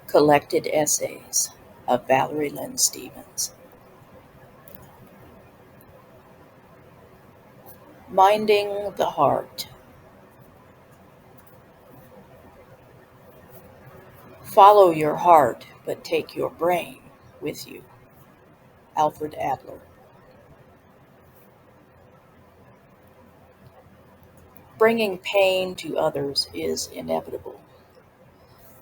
Collected Essays of Valerie Lynn Stevens. Minding the Heart. Follow your heart, but take your brain with you. Alfred Adler. Bringing pain to others is inevitable.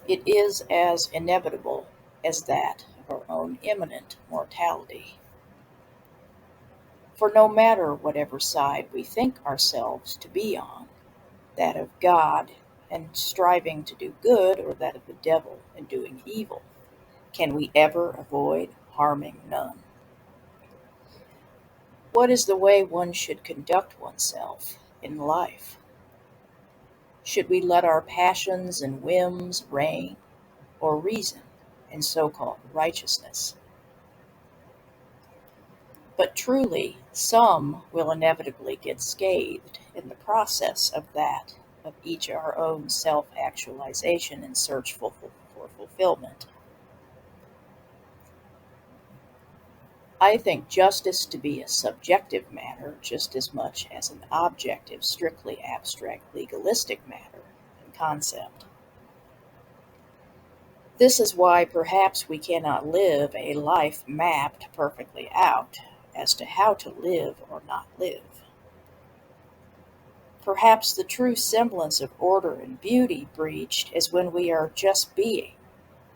It is as inevitable as that of our own imminent mortality. For no matter whatever side we think ourselves to be on, that of God and striving to do good, or that of the devil and doing evil, can we ever avoid harming none? What is the way one should conduct oneself in life? Should we let our passions and whims reign, or reason and so-called righteousness? But truly, some will inevitably get scathed in the process of that, of each our own self-actualization and search for fulfillment. I think justice to be a subjective matter just as much as an objective, strictly abstract, legalistic matter and concept. This is why perhaps we cannot live a life mapped perfectly out as to how to live or not live. Perhaps the true semblance of order and beauty breached is when we are just being,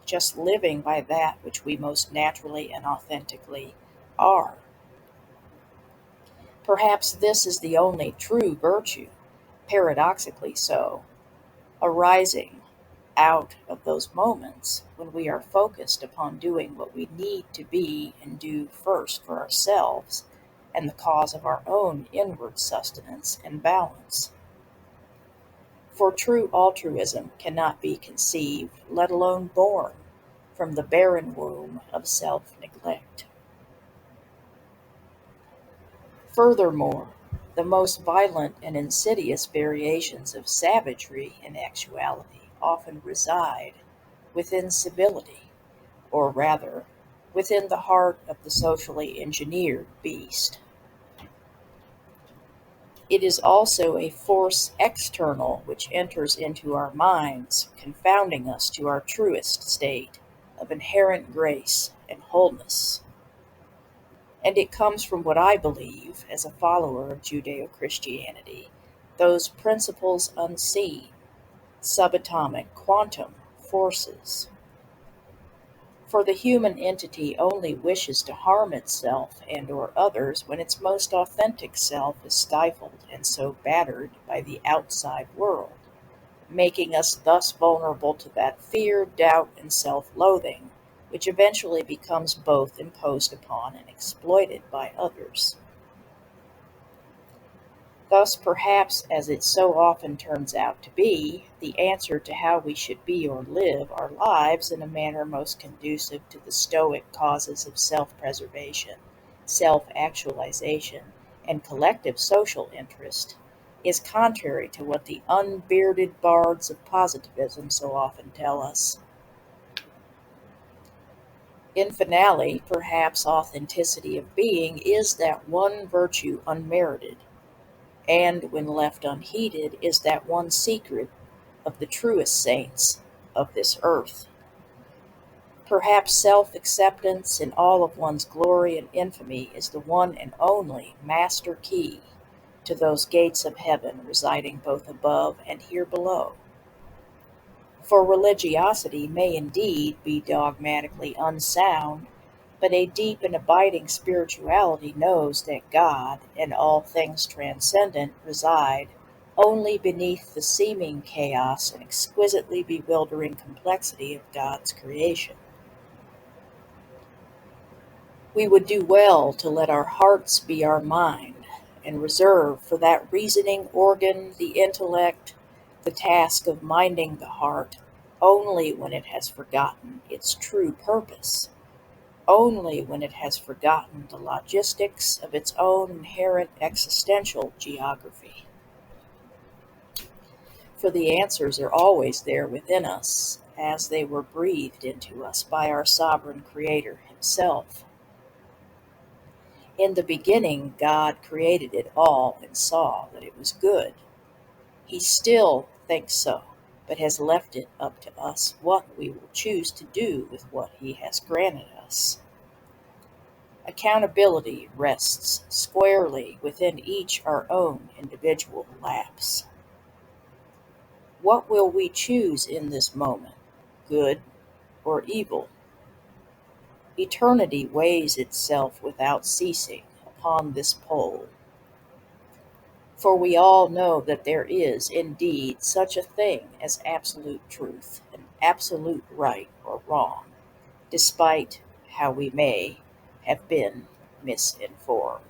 just living by that which we most naturally and authentically are. Perhaps this is the only true virtue, paradoxically so, arising out of those moments when we are focused upon doing what we need to be and do first for ourselves and the cause of our own inward sustenance and balance. For true altruism cannot be conceived, let alone born, from the barren womb of self-neglect. Furthermore, the most violent and insidious variations of savagery in actuality often reside within civility, or rather, within the heart of the socially engineered beast. It is also a force external which enters into our minds, confounding us to our truest state of inherent grace and wholeness. And it comes from what I believe, as a follower of Judeo-Christianity, those principles unseen, subatomic quantum forces. For the human entity only wishes to harm itself and or others when its most authentic self is stifled and so battered by the outside world, making us thus vulnerable to that fear, doubt, and self-loathing, which eventually becomes both imposed upon and exploited by others. Thus, perhaps, as it so often turns out to be, the answer to how we should be or live our lives in a manner most conducive to the stoic causes of self-preservation, self-actualization, and collective social interest is contrary to what the unbearded bards of positivism so often tell us. In finale, perhaps authenticity of being is that one virtue unmerited, and when left unheeded, is that one secret of the truest saints of this earth. Perhaps self-acceptance in all of one's glory and infamy is the one and only master key to those gates of heaven residing both above and here below. For religiosity may indeed be dogmatically unsound, but a deep and abiding spirituality knows that God and all things transcendent reside only beneath the seeming chaos and exquisitely bewildering complexity of God's creation. We would do well to let our hearts be our mind, and reserve for that reasoning organ, the intellect, the task of minding the heart only when it has forgotten its true purpose, only when it has forgotten the logistics of its own inherent existential geography. For the answers are always there within us, as they were breathed into us by our sovereign Creator Himself. In the beginning, God created it all and saw that it was good. He still thinks so, but has left it up to us what we will choose to do with what He has granted us. Accountability rests squarely within each our own individual laps. What will we choose in this moment, good or evil? Eternity weighs itself without ceasing upon this pole. For we all know that there is indeed such a thing as absolute truth and absolute right or wrong, despite how we may have been misinformed.